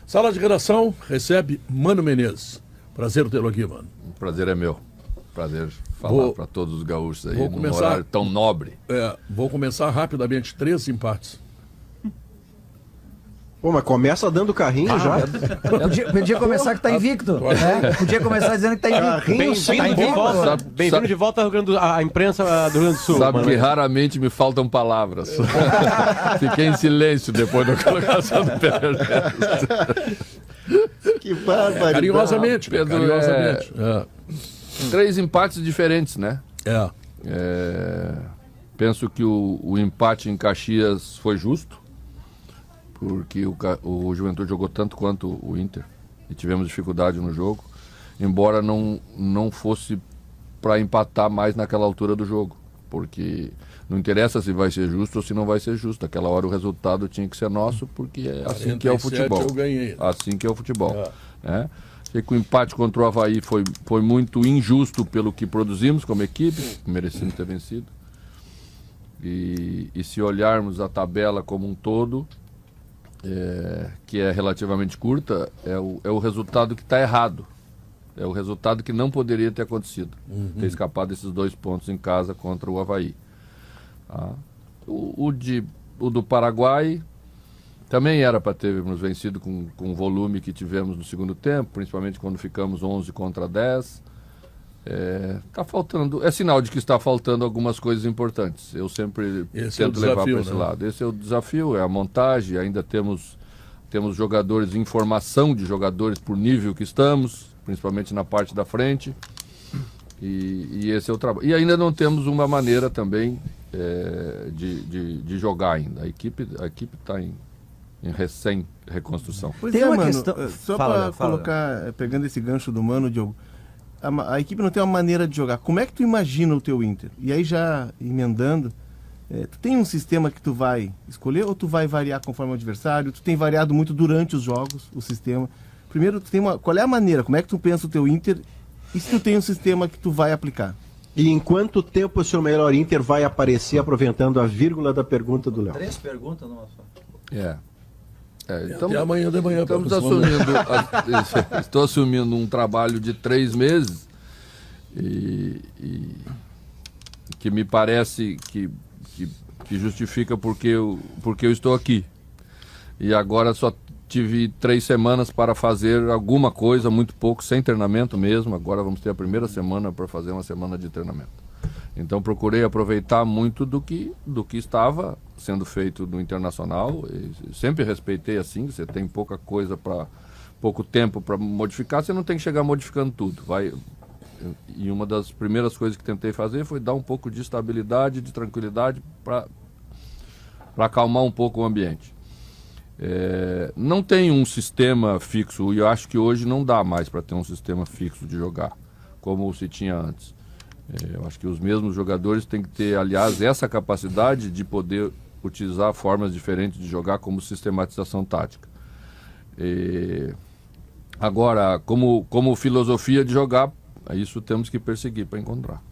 Sala de redação recebe Mano Menezes. Prazer tê-lo aqui, mano. O prazer é meu. Prazer falar para todos os gaúchos aí num horário tão nobre. Vou começar rapidamente. 3 empates. Pô, mas começa dando carrinho já. Podia começar que tá invicto. Né? Podia começar dizendo que tá invicto. Bem-vindo de volta ao Rio Grande do, à imprensa do Rio Grande do Sul. Sabe que raramente me faltam palavras. Fiquei em silêncio depois da colocação do Pedro. Que barbaridade. Carinhosamente, Pedro, carinhosamente. 3 empates diferentes, né? Penso que o empate em Caxias foi justo, porque o Juventude jogou tanto quanto o Inter e tivemos dificuldade no jogo, embora não fosse para empatar mais naquela altura do jogo, porque não interessa se vai ser justo ou se não vai ser justo. Aquela hora o resultado tinha que ser nosso, porque é assim que é o futebol. Eu ganhei. Assim que é o futebol. Né? Sei que o empate contra o Avaí foi muito injusto pelo que produzimos como equipe, merecemos ter vencido. E se olharmos a tabela como um todo, que é relativamente curta, é o resultado que está errado. É o resultado que não poderia ter acontecido. Ter escapado desses 2 pontos em casa contra o Avaí. O do Paraguai também era para termos vencido com o volume que tivemos no segundo tempo, principalmente quando ficamos 11 contra 10. Tá faltando, é sinal de que está faltando algumas coisas importantes. Eu sempre tento levar para esse lado. Esse é o desafio, é a montagem. Ainda temos jogadores em formação de jogadores por nível que estamos, principalmente na parte da frente. E esse é o trabalho. E ainda não temos uma maneira também de jogar ainda. A equipe está em recém-reconstrução. Pois Tem uma mano, questão... só para colocar, pegando esse gancho do Mano, Diogo, a equipe não tem uma maneira de jogar. Como é que tu imagina o teu Inter? E aí já emendando, tu tem um sistema que tu vai escolher ou tu vai variar conforme o adversário? Tu tem variado muito durante os jogos, o sistema. Primeiro, qual é a maneira? Como é que tu pensa o teu Inter? E se tu tem um sistema que tu vai aplicar? E em quanto tempo o seu melhor Inter vai aparecer, aproveitando a vírgula da pergunta do Léo? 3 perguntas numa só. Até amanhã de manhã. Estou assumindo um trabalho de 3 meses e que me parece que justifica porque eu estou aqui. E agora só tive 3 semanas para fazer alguma coisa, muito pouco, sem treinamento mesmo. Agora vamos ter a primeira semana para fazer uma semana de treinamento. Então procurei aproveitar muito do que estava sendo feito no Internacional. E sempre respeitei assim, você tem pouco tempo para modificar, você não tem que chegar modificando tudo. E uma das primeiras coisas que tentei fazer foi dar um pouco de estabilidade, de tranquilidade para acalmar um pouco o ambiente. Não tem um sistema fixo, e eu acho que hoje não dá mais para ter um sistema fixo de jogar, como se tinha antes. Eu acho que os mesmos jogadores têm que ter, aliás, essa capacidade de poder utilizar formas diferentes de jogar como sistematização tática. Agora, como filosofia de jogar, isso temos que perseguir para encontrar.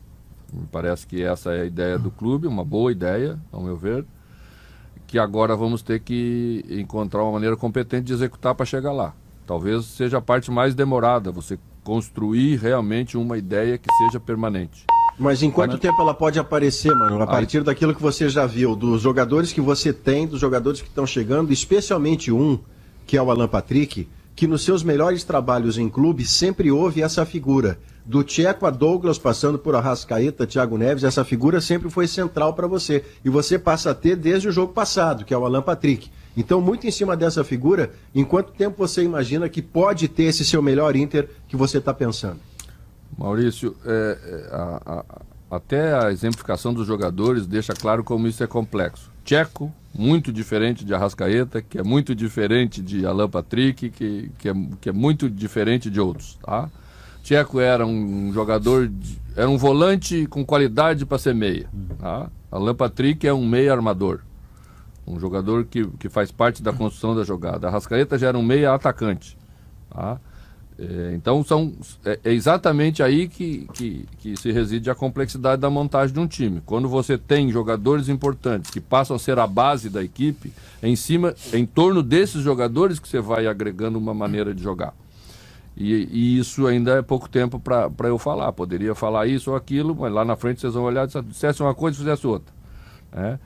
Me parece que essa é a ideia do clube, uma boa ideia, ao meu ver, que agora vamos ter que encontrar uma maneira competente de executar para chegar lá. Talvez seja a parte mais demorada, você construir realmente uma ideia que seja permanente. Mas em quanto tempo ela pode aparecer, mano? A partir daquilo que você já viu, dos jogadores que você tem, dos jogadores que estão chegando, especialmente um, que é o Alan Patrick, que nos seus melhores trabalhos em clube sempre houve essa figura. Do Tcheco a Douglas, passando por Arrascaeta, Thiago Neves, essa figura sempre foi central para você. E você passa a ter desde o jogo passado, que é o Alan Patrick. Então, muito em cima dessa figura, em quanto tempo você imagina que pode ter esse seu melhor Inter que você está pensando? Maurício, até a exemplificação dos jogadores deixa claro como isso é complexo. Tcheco, muito diferente de Arrascaeta, que é muito diferente de Alan Patrick, que é muito diferente de outros, tá? Tcheco era um jogador, era um volante com qualidade para ser meia, tá? Alan Patrick é um meia armador, um jogador que faz parte da construção da jogada. Arrascaeta já era um meia atacante, tá? Então é exatamente aí que se reside a complexidade da montagem de um time. Quando você tem jogadores importantes que passam a ser a base da equipe, em torno desses jogadores que você vai agregando uma maneira de jogar. E isso ainda é pouco tempo para eu falar. Poderia falar isso ou aquilo, mas lá na frente vocês vão olhar, se dissesse uma coisa e fizesse outra.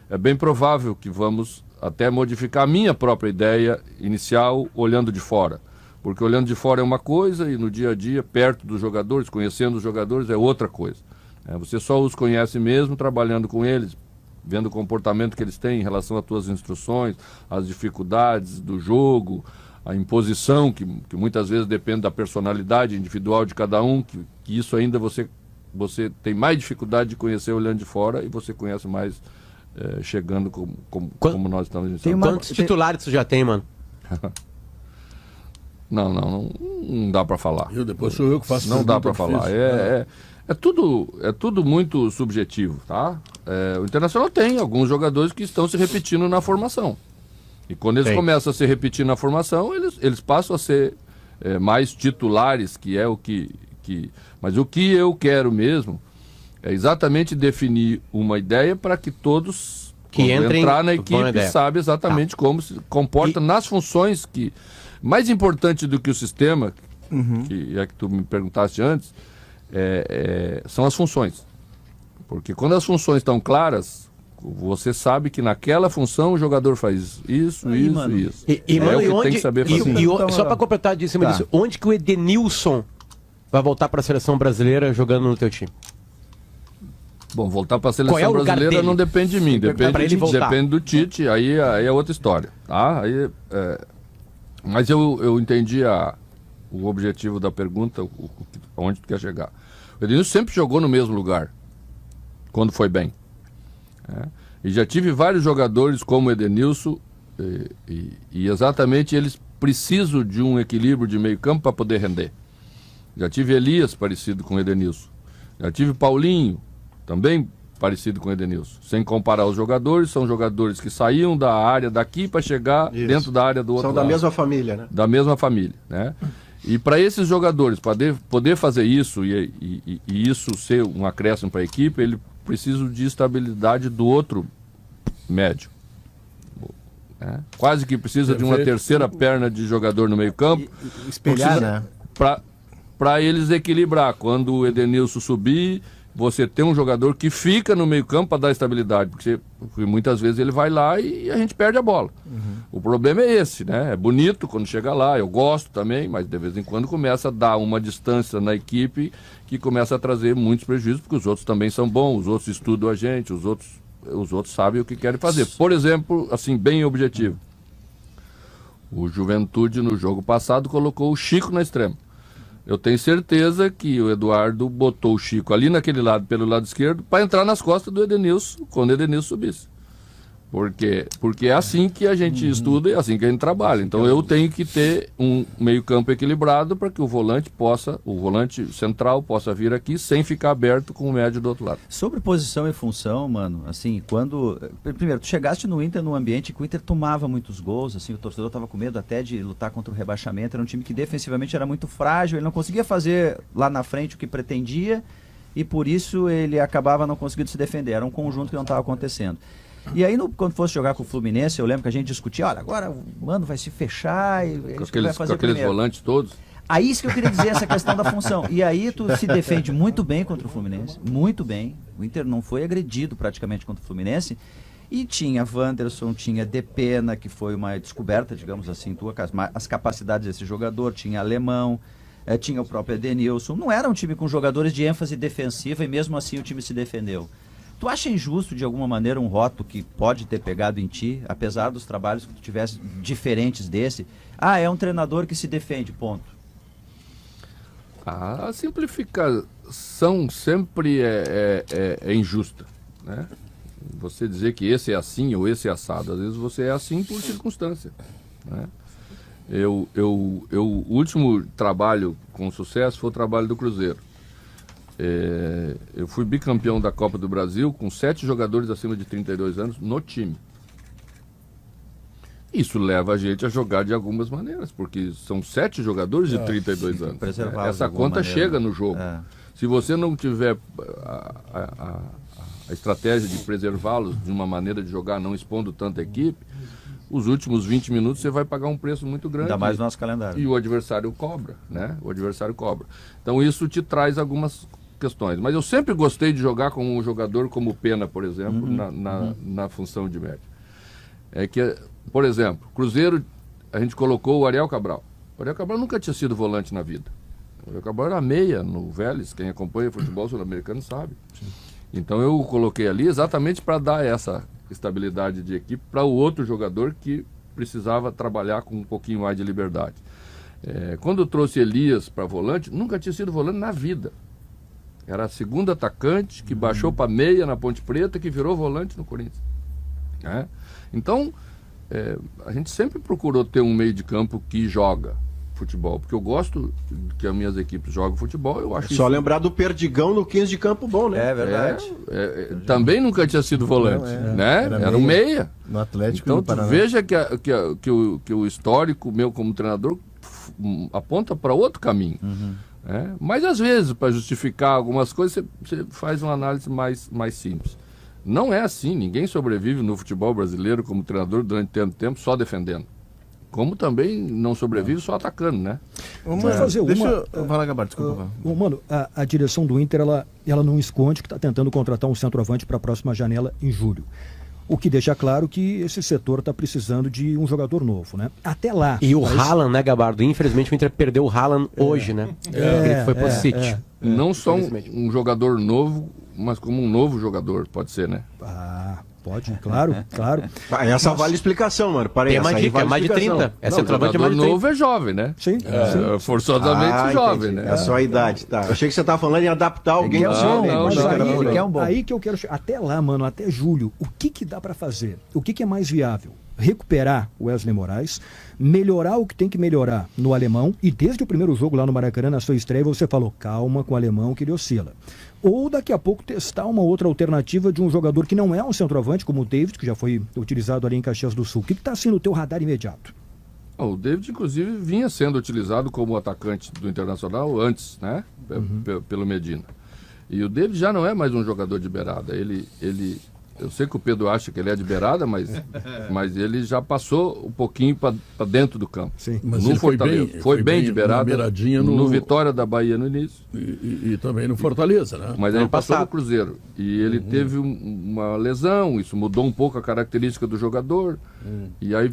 É bem provável que vamos até modificar a minha própria ideia inicial olhando de fora. Porque olhando de fora é uma coisa e no dia a dia, perto dos jogadores, conhecendo os jogadores, é outra coisa. Você só os conhece mesmo trabalhando com eles, vendo o comportamento que eles têm em relação às tuas instruções, as dificuldades do jogo, a imposição, que muitas vezes depende da personalidade individual de cada um, que isso ainda você tem mais dificuldade de conhecer olhando de fora e você conhece mais chegando como nós estamos iniciando. Quantos titulares você já tem, mano? Não dá para falar. Depois sou eu que faço. Não dá para falar. É tudo muito subjetivo, tá? O Internacional tem alguns jogadores que estão se repetindo na formação. E quando eles começam a se repetir na formação, eles passam a ser mais titulares, que é o que... Mas o que eu quero mesmo é exatamente definir uma ideia para que todos que entrar na equipe saibam exatamente como se comporta nas funções que... Mais importante do que o sistema, que é que tu me perguntaste antes, são as funções. Porque quando as funções estão claras, você sabe que naquela função o jogador faz isso. Tem que saber fazer. Só para completar de cima disso, onde que o Edenilson vai voltar para a seleção brasileira jogando no teu time? Bom, voltar para a seleção brasileira não depende de mim, depende do Tite, aí é outra história. Tá? Mas eu entendi o objetivo da pergunta, onde tu quer chegar. O Edenilson sempre jogou no mesmo lugar, quando foi bem. E já tive vários jogadores como o Edenilson, e exatamente eles precisam de um equilíbrio de meio campo para poder render. Já tive Elias parecido com o Edenilson. Já tive Paulinho, também parecido com o Edenilson. Sem comparar os jogadores, são jogadores que saíam da área daqui para chegar dentro da área do outro lado. São da mesma família, né? Da mesma família, né? E para esses jogadores poder fazer isso e isso ser um acréscimo para a equipe, ele precisa de estabilidade do outro médio. Quase que precisa de uma terceira perna de jogador no meio campo. Espelhar, né? Para eles equilibrar. Quando o Edenilson subir, você tem um jogador que fica no meio campo para dar estabilidade, porque muitas vezes ele vai lá e a gente perde a bola. O problema é esse, né? É bonito quando chega lá, eu gosto também, mas de vez em quando começa a dar uma distância na equipe que começa a trazer muitos prejuízos, porque os outros também são bons, os outros estudam a gente, os outros sabem o que querem fazer. Por exemplo, assim, bem objetivo, o Juventude no jogo passado colocou o Chico na extrema. Eu tenho certeza que o Eduardo botou o Chico ali naquele lado, pelo lado esquerdo, para entrar nas costas do Edenilson, quando o Edenilson subisse. Porque é assim que a gente estuda e é assim que a gente trabalha. Então eu tenho que ter um meio-campo equilibrado para que o volante central possa vir aqui sem ficar aberto com o médio do outro lado. Sobre posição e função, mano, assim, primeiro, tu chegaste no Inter num ambiente que o Inter tomava muitos gols, assim, o torcedor estava com medo até de lutar contra o rebaixamento, era um time que defensivamente era muito frágil, ele não conseguia fazer lá na frente o que pretendia e por isso ele acabava não conseguindo se defender, era um conjunto que não estava acontecendo. E aí, quando fosse jogar com o Fluminense, eu lembro que a gente discutia, olha, agora o Mano vai se fechar e é isso que vai fazer com aqueles primeiro. Volantes todos. Aí isso que eu queria dizer, essa questão da função. E aí tu se defende muito bem contra o Fluminense, muito bem. O Inter não foi agredido praticamente contra o Fluminense. E tinha Wanderson, tinha Depena, que foi uma descoberta, digamos assim, as capacidades desse jogador, tinha Alemão, tinha o próprio Edenilson. Não era um time com jogadores de ênfase defensiva e mesmo assim o time se defendeu. Tu acha injusto, de alguma maneira, um rótulo que pode ter pegado em ti, apesar dos trabalhos que tu tivesse diferentes desse? É um treinador que se defende, ponto. A simplificação sempre é injusta, né? Você dizer que esse é assim ou esse é assado, às vezes você é assim por circunstância, né? O último trabalho com sucesso foi o trabalho do Cruzeiro. Eu fui bicampeão da Copa do Brasil com 7 jogadores acima de 32 anos no time. Isso leva a gente a jogar de algumas maneiras, porque são 7 jogadores de 32 anos. preservá-los de Essa alguma conta maneira. chega no jogo. É. Se você não tiver a estratégia de preservá-los de uma maneira de jogar, não expondo tanta equipe, os últimos 20 minutos você vai pagar um preço muito grande. Ainda mais no nosso calendário. E o adversário cobra, né? O adversário cobra. Então isso te traz algumas questões. Mas eu sempre gostei de jogar com um jogador como o Pena, por exemplo, na função de médio. É que, por exemplo, Cruzeiro, a gente colocou o Ariel Cabral. O Ariel Cabral nunca tinha sido volante na vida. O Ariel Cabral era meia no Vélez, quem acompanha futebol sul-americano sabe. Então eu o coloquei ali exatamente para dar essa estabilidade de equipe para o outro jogador que precisava trabalhar com um pouquinho mais de liberdade. Quando eu trouxe Elias para volante, nunca tinha sido volante na vida. Era a segunda atacante que baixou para meia na Ponte Preta, que virou volante no Corinthians. Então, a gente sempre procurou ter um meio de campo que joga futebol, porque eu gosto que as minhas equipes joguem futebol, eu acho Só lembrar do Perdigão no 15 de campo bom, né? É verdade. também nunca tinha sido volante, né? Era um meia. No Atlético e Então no tu Paraná. veja que o histórico meu como treinador aponta para outro caminho. Mas às vezes, para justificar algumas coisas, você faz uma análise mais simples. Não é assim, ninguém sobrevive no futebol brasileiro como treinador durante tanto tempo só defendendo. Como também não sobrevive só atacando, né? Vamos Vou fazer Deixa eu... Vai lá, Gabar, desculpa. Mano, a direção do Inter, ela não esconde que está tentando contratar um centroavante para a próxima janela em julho. O que deixa claro que esse setor está precisando de um jogador novo, né? Até lá. E o Haaland, né, Gabardo? Infelizmente o Inter perdeu o Haaland hoje, né? Ele foi pro City. Não só um jogador novo, mas como um novo jogador, pode ser, né? Pode, claro. Essa vale explicação, mano. Para Tem essa uma aí dica, vale é mais de explicação. 30. É Não, centroavante, é jogador mais de 30. novo é jovem, né? Sim. Forçosamente jovem, entendi. né? É só a idade, tá. Eu achei que você estava falando em adaptar alguém ao seu Não, elenco. não, Mas não, era não, por aí. não. Aí que eu quero chegar. Até lá, mano, até julho, o que dá para fazer? O que é mais viável? Recuperar o Wesley Moraes, melhorar o que tem que melhorar no alemão, e desde o primeiro jogo lá no Maracanã, na sua estreia, você falou, calma com o alemão que ele oscila. Ou daqui a pouco testar uma outra alternativa de um jogador que não é um centroavante, como o David, que já foi utilizado ali em Caxias do Sul. O que está sendo o teu radar imediato? O David, inclusive, vinha sendo utilizado como atacante do Internacional antes, né? Pelo Medina. E o David já não é mais um jogador de beirada. Eu sei que o Pedro acha que ele é de beirada, mas ele já passou um pouquinho para dentro do campo. Sim. Mas No ele foi Fortaleza. bem- Foi foi bem bem de na beirada. beiradinha no no- Vitória da Bahia no início. E também no Fortaleza, né? Mas ele Ano passou passado. no Cruzeiro. E ele teve uma lesão, isso mudou um pouco a característica do jogador. E aí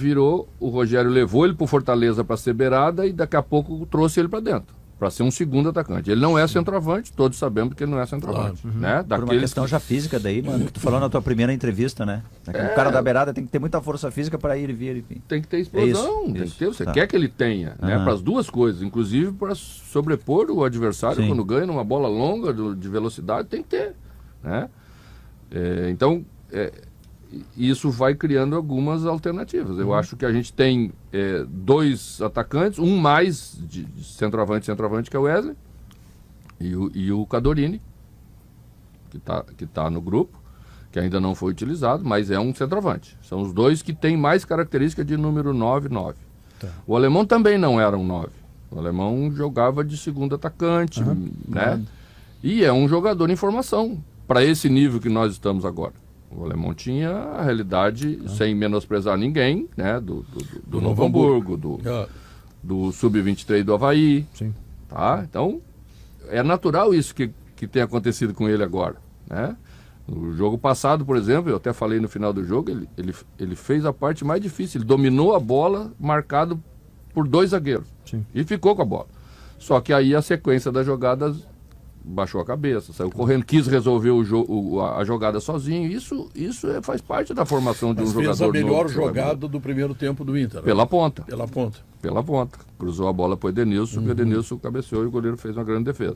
o Rogério levou ele para o Fortaleza para ser beirada e daqui a pouco trouxe ele para dentro, para ser um segundo atacante. Ele não é centroavante, todos sabemos que ele não é centroavante. Né? Por uma Daqueles questão já física daí, mano, que tu falou na tua primeira entrevista, né? O cara da beirada tem que ter muita força física para ir e vir, enfim. tem que ter explosão, Isso, tem isso, que ter, você tá. quer que ele tenha, né? Aham. Para as duas coisas, inclusive para sobrepor o adversário Sim. quando ganha numa bola longa de velocidade, tem que ter, né? Então, isso vai criando algumas alternativas. Eu acho que a gente tem 2 atacantes, um mais de centroavante, que é o Wesley, e o Cadorini, que tá no grupo, que ainda não foi utilizado, mas é um centroavante. São os 2 que têm mais característica de número 9. O alemão também não era um 9. O alemão jogava de segundo atacante, né? E é um jogador em formação, para esse nível que nós estamos agora. O alemão tinha a realidade, sem menosprezar ninguém, né? Do Novo Hamburgo, do Sub-23 do Avaí. Sim. Tá? Então, é natural isso que tem acontecido com ele agora, né? No jogo passado, por exemplo, eu até falei no final do jogo, ele fez a parte mais difícil, ele dominou a bola marcado por 2 zagueiros. Sim. E ficou com a bola. Só que aí a sequência das jogadas baixou a cabeça, saiu correndo, quis resolver a jogada sozinho. Isso faz parte da formação de um Mas jogador fez a melhor novo, jogada do primeiro tempo do Inter. né? pela ponta. Pela ponta. Cruzou a bola para o Edenilson, o Edenilson cabeceou e o goleiro fez uma grande defesa.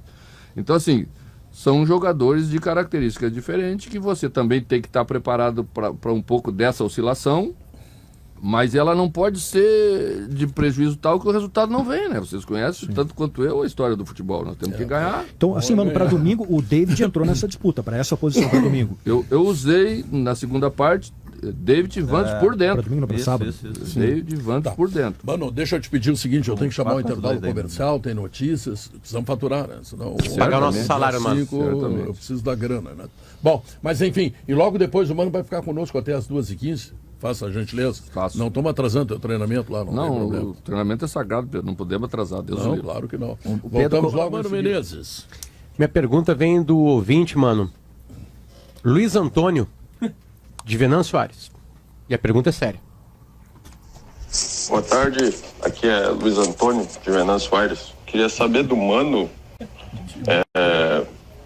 Então, assim, são jogadores de características diferentes que você também tem que estar preparado para um pouco dessa oscilação, mas ela não pode ser de prejuízo tal que o resultado não vem, né? Vocês conhecem, tanto quanto eu, a história do futebol. Nós temos que ganhar. Então, assim, mano, para domingo, o David entrou nessa disputa, para essa posição para domingo. Eu usei na segunda parte, David e Vantos por Para dentro. domingo, para sábado. David e Vantos por dentro. Mano, deixa eu te pedir o seguinte, eu tenho que chamar o 4-2 intervalo daí, comercial, tem notícias, precisamos faturar, né? Senão, Pagar o nosso salário, mano. Certamente. eu preciso da grana, né? Bom, mas enfim, e logo depois o Mano vai ficar conosco até as 2h15. Faça a gentileza. Faço. Não estamos atrasando teu treinamento lá, não, tem Não, problema. o treinamento é sagrado, Pedro. Não podemos atrasar. Deus Não, livre. claro que não. Pedro Voltamos colocou logo, Mano o seguinte. Menezes. Minha pergunta vem do ouvinte, mano. Luiz Antônio, de Venâncio Aires. E a pergunta é séria. Boa tarde, aqui é Luiz Antônio, de Venâncio Aires. Queria saber do Mano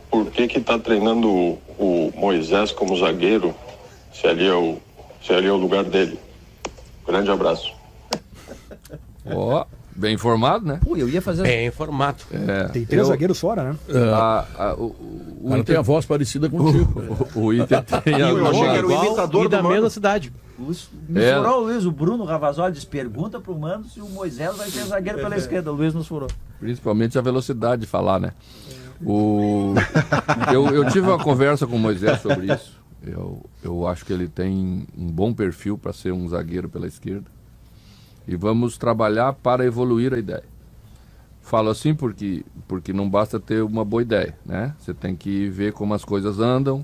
por que tá treinando o Moisés como zagueiro, se ali é o lugar dele. Grande abraço. Ó, bem informado, né? Pô, eu ia fazer... Bem informado. Tem 3 zagueiros fora, né? O Cara, tem a voz parecida contigo. o Inter tem Eu achei que era o Igual imitador e da do Mano. mesma cidade. Me É. furou o Luiz, o Bruno Ravazoli disse, pergunta pro Mano se o Moisés vai ser zagueiro pela esquerda. O Luiz nos furou. Principalmente a velocidade de falar, né? Eu tive uma conversa com o Moisés sobre isso. Eu acho que ele tem um bom perfil para ser um zagueiro pela esquerda. E vamos trabalhar para evoluir a ideia. Falo assim porque não basta ter uma boa ideia, né? Você tem que ver como as coisas andam.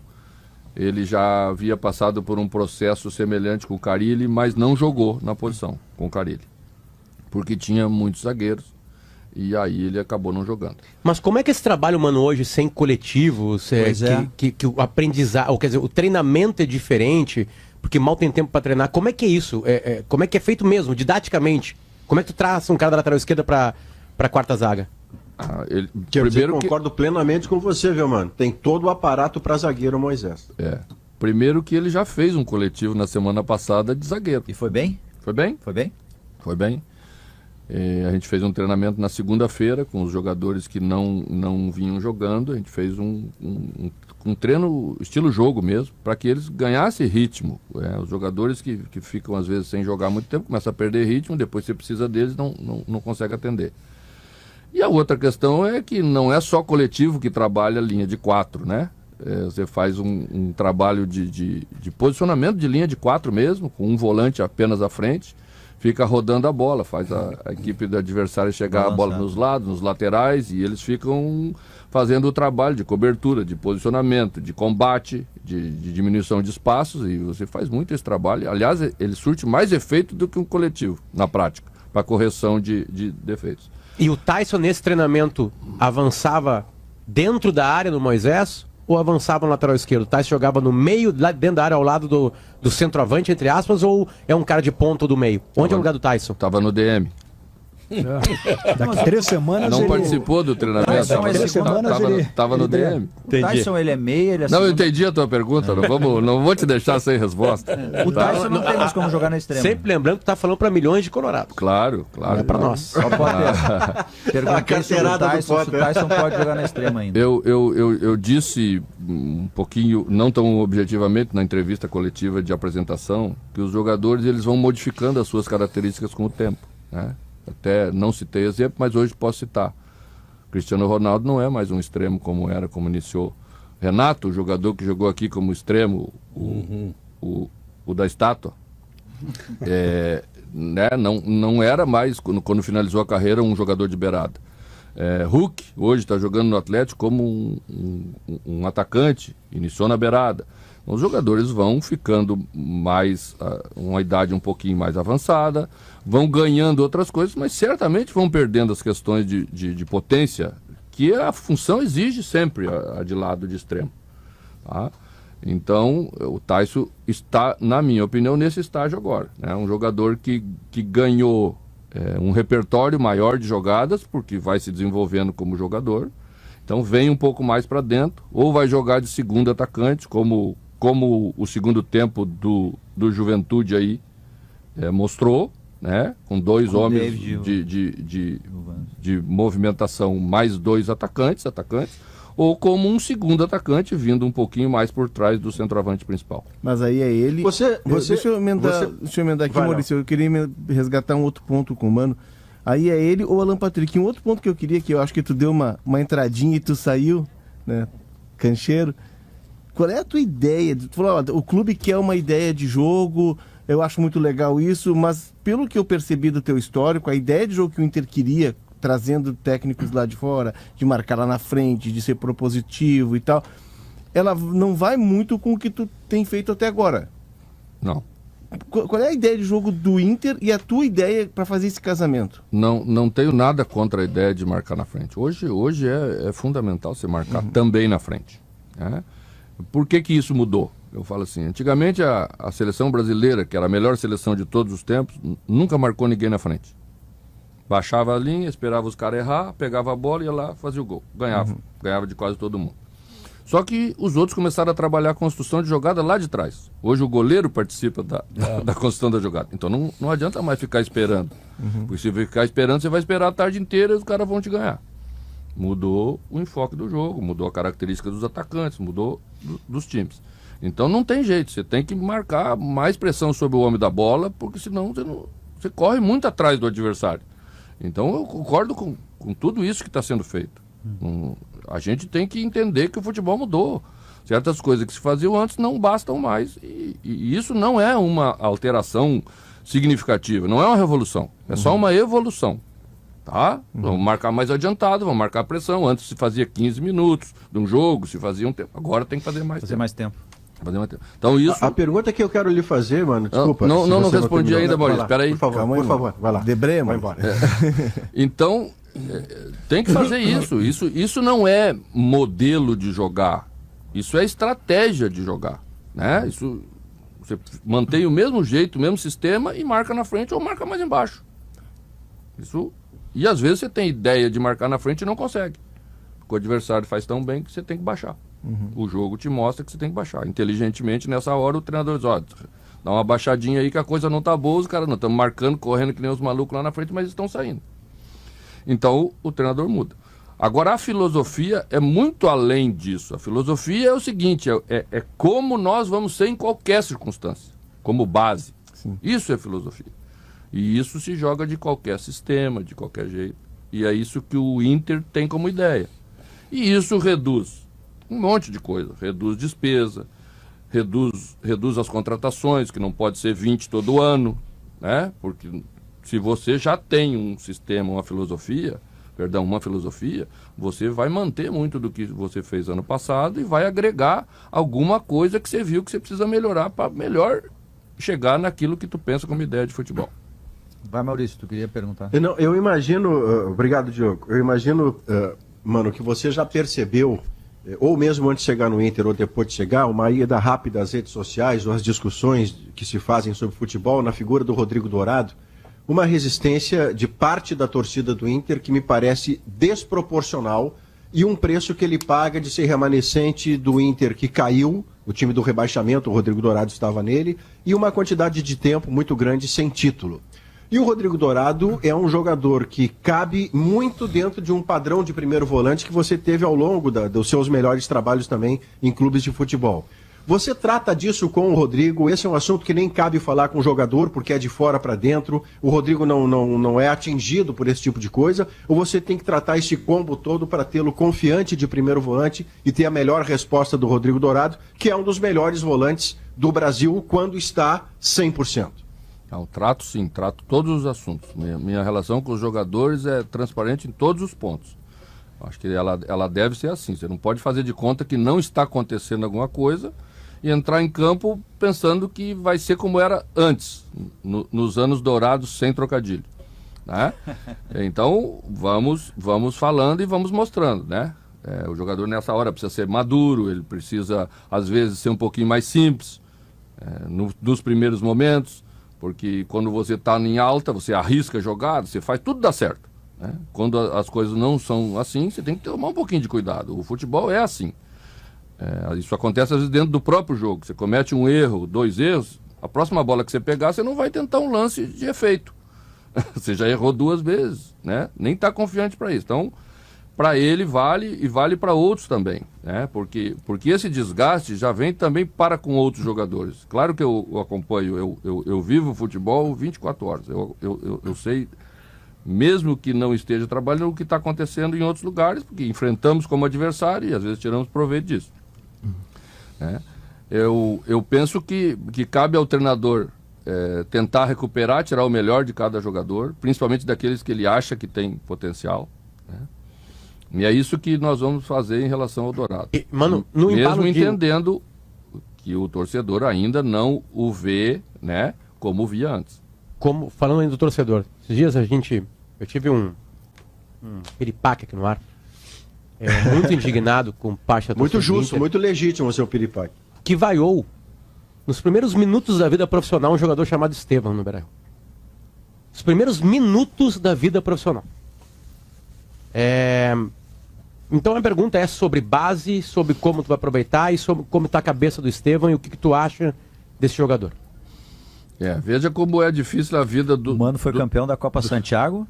Ele já havia passado por um processo semelhante com o Carille, mas não jogou na posição com o Carille. Porque tinha muitos zagueiros. E aí ele acabou não jogando. Mas como é que esse trabalho, mano, hoje, sem coletivo, Pois é. que o aprendizado, ou quer dizer, o treinamento é diferente, porque mal tem tempo para treinar. Como é que é isso? Como é que é feito mesmo, didaticamente? Como é que tu traça um cara da lateral esquerda para quarta zaga? Quer dizer, concordo plenamente com você, viu, Mano? Tem todo o aparato para zagueiro Moisés. Primeiro que ele já fez um coletivo na semana passada de zagueiro. E foi bem? Foi bem? Foi bem? Foi bem. A gente fez um treinamento na segunda-feira com os jogadores que não vinham jogando. A gente fez um treino estilo jogo mesmo, para que eles ganhassem ritmo. Os jogadores que ficam às vezes sem jogar muito tempo, começam a perder ritmo, depois você precisa deles, não consegue atender. E a outra questão é que não é só coletivo que trabalha a linha de 4, né? Você faz um trabalho de posicionamento de linha de 4 mesmo, com um volante apenas à frente, fica rodando a bola, faz a equipe do adversário chegar a bola nos lados, nos laterais, e eles ficam fazendo o trabalho de cobertura, de posicionamento, de combate, de diminuição de espaços, e você faz muito esse trabalho. Aliás, ele surte mais efeito do que um coletivo, na prática, para correção de defeitos. E o Tyson, nesse treinamento, avançava dentro da área do Moisés ou avançava no lateral esquerdo? O Tyson jogava no meio, lá dentro da área, ao lado do centroavante, entre aspas, ou é um cara de ponta do meio? Onde é o lugar do Tyson? Estava no DM. Daqui 3 semanas Não ele... participou do treinamento, Tyson, ele- estava no DM. O Tyson, ele é meia, ele é Não, eu segundo- entendi a tua pergunta, não vou te deixar sem resposta. O Tyson não tem mais como jogar na extrema. Sempre lembrando que tá falando para milhões de colorados. Claro. Não é para nós. Ó, Potter, perguntei sobre o carteirada do Tyson, se o Potter. Tyson pode jogar na extrema ainda. Eu disse um pouquinho, não tão objetivamente, na entrevista coletiva de apresentação, que os jogadores eles vão modificando as suas características com o tempo, né? Até não citei exemplo, mas hoje posso citar. Cristiano Ronaldo não é mais um extremo como iniciou. Renato, o jogador que jogou aqui como extremo, o da estátua, né? não era mais, quando finalizou a carreira, um jogador de beirada. Hulk, hoje está jogando no Atlético como um atacante, iniciou na beirada. Os jogadores vão ficando mais, uma idade um pouquinho mais avançada, vão ganhando outras coisas, mas certamente vão perdendo as questões de potência, que a função exige sempre a de lado de extremo. Tá? Então, o Tyson está, na minha opinião, nesse estágio agora. É um jogador que ganhou um repertório maior de jogadas, porque vai se desenvolvendo como jogador. Então, vem um pouco mais para dentro, ou vai jogar de segundo atacante, como o segundo tempo do Juventude aí mostrou, né? Com 2 homens de movimentação, mais 2 atacantes, ou como um segundo atacante vindo um pouquinho mais por trás do centroavante principal. Mas aí é ele. Deixa eu emendar aqui, Vai, Maurício. Eu queria resgatar um outro ponto com o Mano. Aí é ele ou Alan Patrick. Um outro ponto que eu queria, que eu acho que tu deu uma entradinha e tu saiu, né? Cancheiro. Qual é a tua ideia? Tu falou, ó, o clube quer uma ideia de jogo, eu acho muito legal isso, mas pelo que eu percebi do teu histórico, a ideia de jogo que o Inter queria, trazendo técnicos lá de fora, de marcar lá na frente, de ser propositivo e tal, ela não vai muito com o que tu tem feito até agora. Não. Qual é a ideia de jogo do Inter e a tua ideia para fazer esse casamento? Não tenho nada contra a ideia de marcar na frente. Hoje é fundamental você marcar também na frente. Né? Por que isso mudou? Eu falo assim, antigamente a seleção brasileira, que era a melhor seleção de todos os tempos, nunca marcou ninguém na frente. Baixava a linha, esperava os caras errar, pegava a bola e ia lá, fazia o gol. Ganhava de quase todo mundo. Só que os outros começaram a trabalhar a construção de jogada lá de trás. Hoje o goleiro participa da construção da jogada. Então não adianta mais ficar esperando. Porque se ficar esperando, você vai esperar a tarde inteira e os caras vão te ganhar. Mudou o enfoque do jogo, mudou a característica dos atacantes, mudou dos times. Então não tem jeito, você tem que marcar mais pressão sobre o homem da bola, porque senão você corre muito atrás do adversário. Então eu concordo com tudo isso que está sendo feito. A gente tem que entender que o futebol mudou. Certas coisas que se faziam antes não bastam mais. E isso não é uma alteração significativa, não é uma revolução. É só uma evolução. Tá? Vamos marcar mais adiantado, vamos marcar pressão. Antes se fazia 15 minutos de um jogo, se fazia um tempo. Agora tem que fazer mais tempo. Então isso... A pergunta que eu quero lhe fazer, mano, desculpa. Não respondi ainda, Maurício. Espera aí. Por favor, vai lá. Debré, vai embora. Então, tem que fazer isso. Isso não é modelo de jogar. Isso é estratégia de jogar. Né? Isso, você mantém o mesmo jeito, o mesmo sistema e marca na frente ou marca mais embaixo. Isso... E às vezes você tem ideia de marcar na frente e não consegue. Porque o adversário faz tão bem que você tem que baixar. O jogo te mostra que você tem que baixar. Inteligentemente, nessa hora, o treinador diz, ó, dá uma baixadinha aí que a coisa não tá boa, os caras não estão marcando, correndo que nem os malucos lá na frente, mas estão saindo. Então, o treinador muda. Agora, a filosofia é muito além disso. A filosofia é o seguinte, é como nós vamos ser em qualquer circunstância, como base. Sim. Isso é filosofia. E isso se joga de qualquer sistema, de qualquer jeito. E é isso que o Inter tem como ideia. E isso reduz um monte de coisa. Reduz despesa, reduz as contratações, que não pode ser 20 todo ano, né? Porque se você já tem um sistema, uma filosofia, você vai manter muito do que você fez ano passado e vai agregar alguma coisa que você viu que você precisa melhorar para melhor chegar naquilo que tu pensa como ideia de futebol. Vai, Maurício, tu queria perguntar. Eu imagino, obrigado, Diogo, eu imagino, mano, que você já percebeu, ou mesmo antes de chegar no Inter ou depois de chegar, uma ida rápida às redes sociais ou às discussões que se fazem sobre futebol na figura do Rodrigo Dourado, uma resistência de parte da torcida do Inter que me parece desproporcional e um preço que ele paga de ser remanescente do Inter que caiu, o time do rebaixamento, o Rodrigo Dourado estava nele, e uma quantidade de tempo muito grande sem título. E o Rodrigo Dourado é um jogador que cabe muito dentro de um padrão de primeiro volante que você teve ao longo dos seus melhores trabalhos também em clubes de futebol. Você trata disso com o Rodrigo? Esse é um assunto que nem cabe falar com o jogador, porque é de fora para dentro. O Rodrigo não é atingido por esse tipo de coisa? Ou você tem que tratar esse combo todo para tê-lo confiante de primeiro volante e ter a melhor resposta do Rodrigo Dourado, que é um dos melhores volantes do Brasil quando está 100%? Não, trato todos os assuntos. Minha relação com os jogadores é transparente em todos os pontos. Acho que ela deve ser assim. Você não pode fazer de conta que não está acontecendo alguma coisa e entrar em campo pensando que vai ser como era antes, nos anos dourados sem trocadilho. Né? Então, vamos falando e vamos mostrando. Né? O jogador nessa hora precisa ser maduro, ele precisa, às vezes, ser um pouquinho mais simples nos primeiros momentos. Porque quando você está em alta, você arrisca a jogada, você faz, tudo dá certo. Né? Quando as coisas não são assim, você tem que tomar um pouquinho de cuidado. O futebol é assim. Isso acontece às vezes dentro do próprio jogo. Você comete um erro, 2 erros, a próxima bola que você pegar, você não vai tentar um lance de efeito. Você já errou 2 vezes, né? Nem está confiante para isso. Então, para ele vale e vale para outros também, né? Porque esse desgaste já vem também para com outros jogadores. Claro que eu acompanho, eu vivo o futebol 24 horas. Eu sei, mesmo que não esteja trabalhando, o que está acontecendo em outros lugares, porque enfrentamos como adversário e às vezes tiramos proveito disso. né? Eu penso que cabe ao treinador tentar recuperar, tirar o melhor de cada jogador, principalmente daqueles que ele acha que tem potencial, né? E é isso que nós vamos fazer em relação ao Dourado. Mano, no mesmo embalo entendendo que o torcedor ainda não o vê, né, como via antes. Falando ainda do torcedor, esses dias eu tive um piripaque aqui no ar, muito indignado com parte da Muito torcida do justo, Inter, muito legítimo o seu piripaque. que vaiou nos primeiros minutos da vida profissional um jogador chamado Estevão no Beira-Rio. Os primeiros minutos da vida profissional. Então a pergunta é sobre base, sobre como tu vai aproveitar e sobre como está a cabeça do Estevão e o que tu acha desse jogador. Veja como é difícil a vida do... O Mano foi campeão da Copa Santiago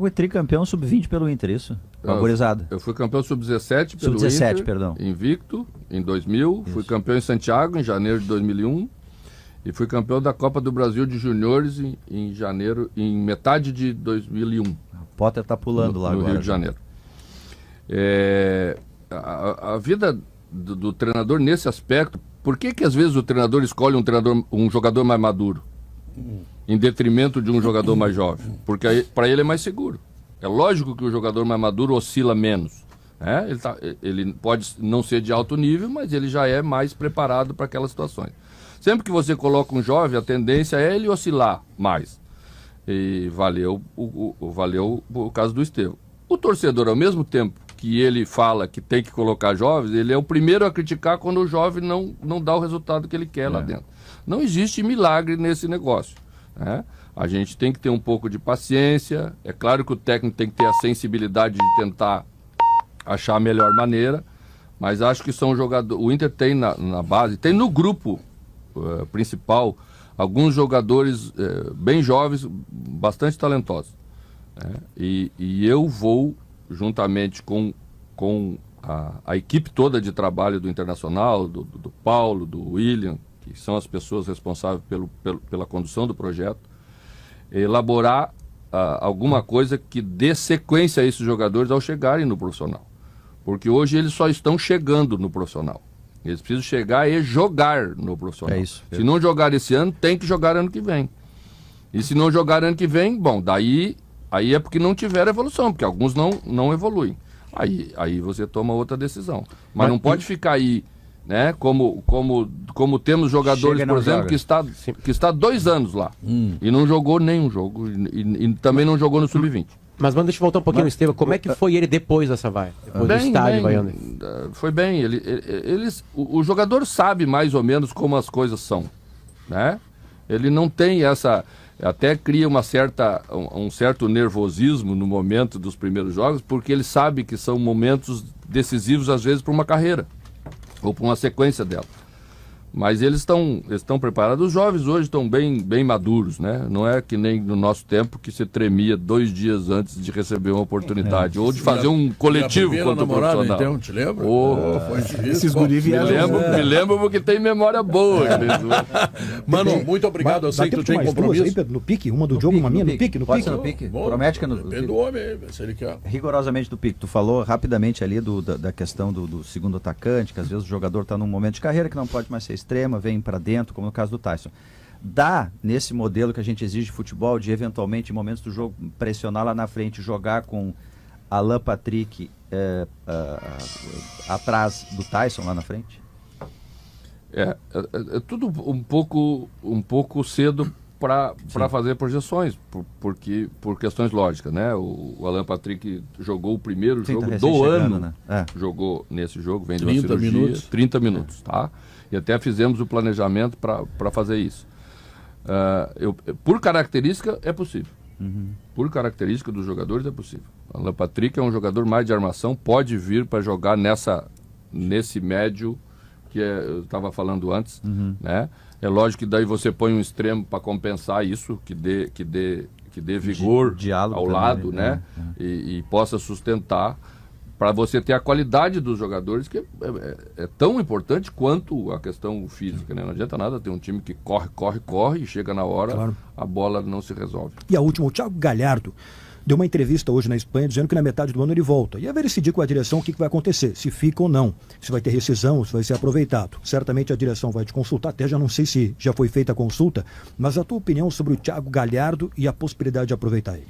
e tricampeão sub-20 pelo Inter, isso? Vaporizado. Eu fui campeão sub-17 pelo Sub-17, Inter, perdão. invicto, em 2000. Isso. Fui campeão em Santiago, em janeiro de 2001. E fui campeão da Copa do Brasil de Juniores em metade de 2001. O Potter tá pulando lá no agora. Rio de Janeiro. A vida do treinador nesse aspecto, por que às vezes o treinador escolhe um jogador mais maduro em detrimento de um jogador mais jovem? Porque para ele é mais seguro. É lógico que o jogador mais maduro oscila menos, né? Ele pode não ser de alto nível, mas ele já é mais preparado para aquelas situações. Sempre que você coloca um jovem, a tendência é ele oscilar mais. E valeu o caso do Estevão. O torcedor, ao mesmo tempo que ele fala que tem que colocar jovens, ele é o primeiro a criticar quando o jovem não dá o resultado que ele quer lá dentro. Não existe milagre nesse negócio, né? A gente tem que ter um pouco de paciência. É claro que o técnico tem que ter a sensibilidade de tentar achar a melhor maneira, mas acho que são jogadores... O Inter tem na base, tem no grupo principal, alguns jogadores bem jovens, bastante talentosos, né? E eu vou, juntamente com a equipe toda de trabalho do Internacional, do Paulo, do William, que são as pessoas responsáveis pela condução do projeto, elaborar alguma coisa que dê sequência a esses jogadores ao chegarem no profissional. Porque hoje eles só estão chegando no profissional. Eles precisam chegar e jogar no profissional. É isso. Se não jogar esse ano, tem que jogar ano que vem. E se não jogar ano que vem, bom, aí é porque não tiveram evolução, porque alguns não evoluem. Aí você toma outra decisão. Mas não pode ficar aí, né? Como temos jogadores, por exemplo, que está 2 anos lá e não jogou nenhum jogo e também não jogou no Sub-20. Mas deixa eu voltar um pouquinho no Estevão. Como é que foi ele depois dessa vaia? Depois do estádio vaiando? Foi bem. O jogador sabe mais ou menos como as coisas são, né? Ele não tem essa... Até cria um certo nervosismo no momento dos primeiros jogos, porque ele sabe que são momentos decisivos, às vezes, para uma carreira ou para uma sequência dela. Mas eles estão preparados. Os jovens hoje estão bem maduros, né? Não é que nem no nosso tempo que se tremia 2 dias antes de receber uma oportunidade ou de fazer um coletivo contra o profissional. Então, te lembra? Foi difícil. Esses guri viajam. Me lembro porque tem memória boa. Mano, muito obrigado. Eu sei que tu tem compromisso. Aí, Pedro, no pique, uma do jogo, uma minha, no pique. Pode ser no pique? Promete que é no Depende pique. do homem aí, se ele quer. Rigorosamente do pique. Tu falou rapidamente ali da questão do segundo atacante, que às vezes o jogador está num momento de carreira que não pode mais ser extrema, vem para dentro, como no caso do Tyson. Dá, nesse modelo que a gente exige de futebol, de eventualmente, em momentos do jogo, pressionar lá na frente, jogar com Alan Patrick atrás do Tyson lá na frente? É tudo um pouco cedo para fazer projeções, por questões lógicas, né? O Alan Patrick jogou o primeiro jogo do ano, né? Jogou nesse jogo, vem de uma cirurgia, minutos. 30 minutos, tá? E até fizemos o planejamento para fazer isso. Por característica, é possível. Por característica dos jogadores, é possível. O Alan Patrick é um jogador mais de armação, pode vir para jogar nesse médio que eu estava falando antes, né? É lógico que daí você põe um extremo para compensar isso, que dê vigor ao lado, né? E possa sustentar, para você ter a qualidade dos jogadores, que é tão importante quanto a questão física, né? Não adianta nada ter um time que corre e chega na hora, a bola não se resolve. E a última, o Thiago Galhardo deu uma entrevista hoje na Espanha dizendo que na metade do ano ele volta. E aí vai decidir com a direção o que vai acontecer, se fica ou não, se vai ter rescisão, se vai ser aproveitado. Certamente a direção vai te consultar, até já não sei se já foi feita a consulta, mas a tua opinião sobre o Thiago Galhardo e a possibilidade de aproveitar ele.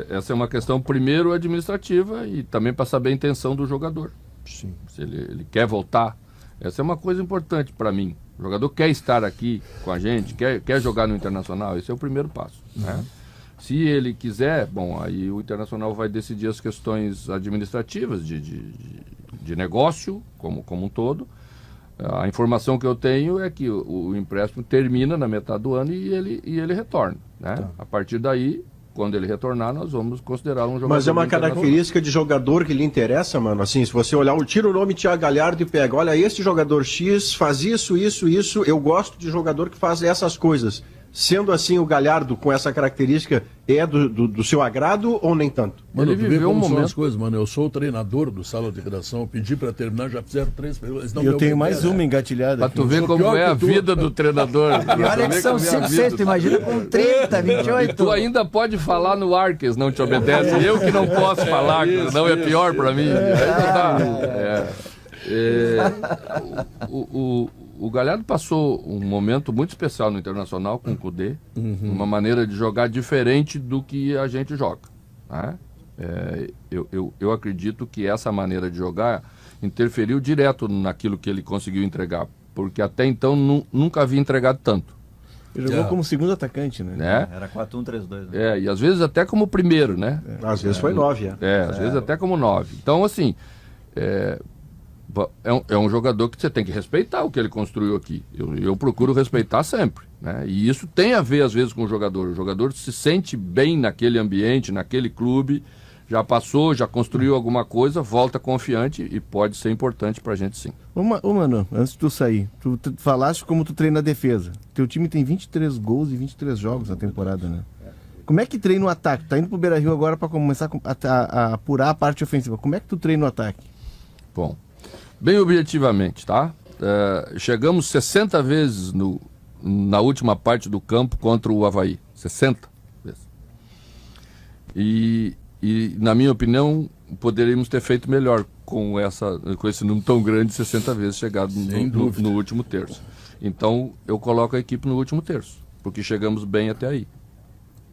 Essa é uma questão, primeiro, administrativa e também para saber a intenção do jogador. Sim. Se ele quer voltar. Essa é uma coisa importante para mim. O jogador quer estar aqui com a gente, quer jogar no Internacional, esse é o primeiro passo. Né? Se ele quiser, bom, aí o Internacional vai decidir as questões administrativas de negócio, como um todo. A informação que eu tenho é que o empréstimo termina na metade do ano e ele retorna. Né? Tá. A partir daí, quando ele retornar, nós vamos considerar um jogador. Mas é uma internacional. característica de jogador que lhe interessa, mano. Assim, se você olhar, tira o nome Thiago Galhardo e pega, olha, esse jogador X faz isso, eu gosto de jogador que faz essas coisas. Sendo assim, o Galhardo, com essa característica, é do seu agrado ou nem tanto? Mano, Ele tu vê viveu como um são momento- as coisas, mano. Eu sou o treinador do Sala de Redação, eu pedi pra terminar, já fizeram 3 perguntas. Eu tenho mais uma engatilhada. Pra aqui. tu ver sou como pior é que a tu. vida do treinador. E olha que são 5, 6, tu imagina com 30, 28. Tu ainda pode falar no ar que eles não te obedecem. Eu que não posso falar, não é pior pra mim. O Galhardo passou um momento muito especial no Internacional com o Kudê, uma maneira de jogar diferente do que a gente joga. Né? Eu acredito que essa maneira de jogar interferiu direto naquilo que ele conseguiu entregar, porque até então nunca havia entregado tanto. Ele jogou como segundo atacante, né? Né? Era 4-1-3-2. Né? E às vezes até como primeiro, né? Às vezes foi 9, Às vezes até como 9. Então, assim, é um jogador que você tem que respeitar o que ele construiu aqui. Eu procuro respeitar sempre. Né? E isso tem a ver, às vezes, com o jogador. O jogador se sente bem naquele ambiente, naquele clube, já passou, já construiu alguma coisa, volta confiante e pode ser importante pra gente, sim. Ô, Mano, antes de tu sair, tu falaste como tu treina a defesa. Teu time tem 23 gols e 23 jogos na temporada, né? Como é que treina o ataque? Tá indo pro Beira-Rio agora para começar a apurar a parte ofensiva. Como é que tu treina o ataque? Bom, bem objetivamente, tá? Chegamos 60 vezes na última parte do campo contra o Avaí. 60 vezes. E na minha opinião, poderíamos ter feito melhor com esse número tão grande, 60 vezes chegado no último terço. Então, eu coloco a equipe no último terço, porque chegamos bem até aí.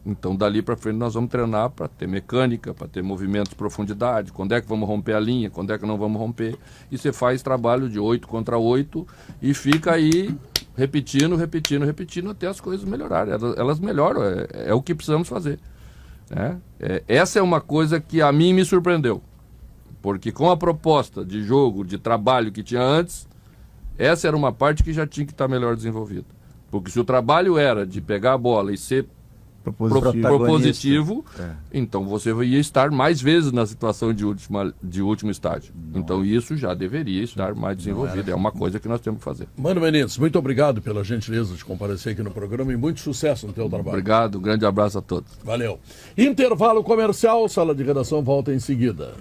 Então, dali para frente, nós vamos treinar para ter mecânica, para ter movimentos de profundidade, quando é que vamos romper a linha, quando é que não vamos romper. E você faz trabalho de 8 contra 8 e fica aí repetindo até as coisas melhorarem. Elas melhoram, é o que precisamos fazer. Né? Essa é uma coisa que a mim me surpreendeu, porque com a proposta de jogo, de trabalho que tinha antes, essa era uma parte que já tinha que estar melhor desenvolvida, porque se o trabalho era de pegar a bola e ser propositivo, então você ia estar mais vezes na situação de último estágio. Então isso já deveria estar mais desenvolvido, é uma coisa que nós temos que fazer. Mano Menezes, muito obrigado pela gentileza de comparecer aqui no programa e muito sucesso no teu trabalho. Obrigado, um grande abraço a todos. Valeu. Intervalo comercial, Sala de Redação volta em seguida.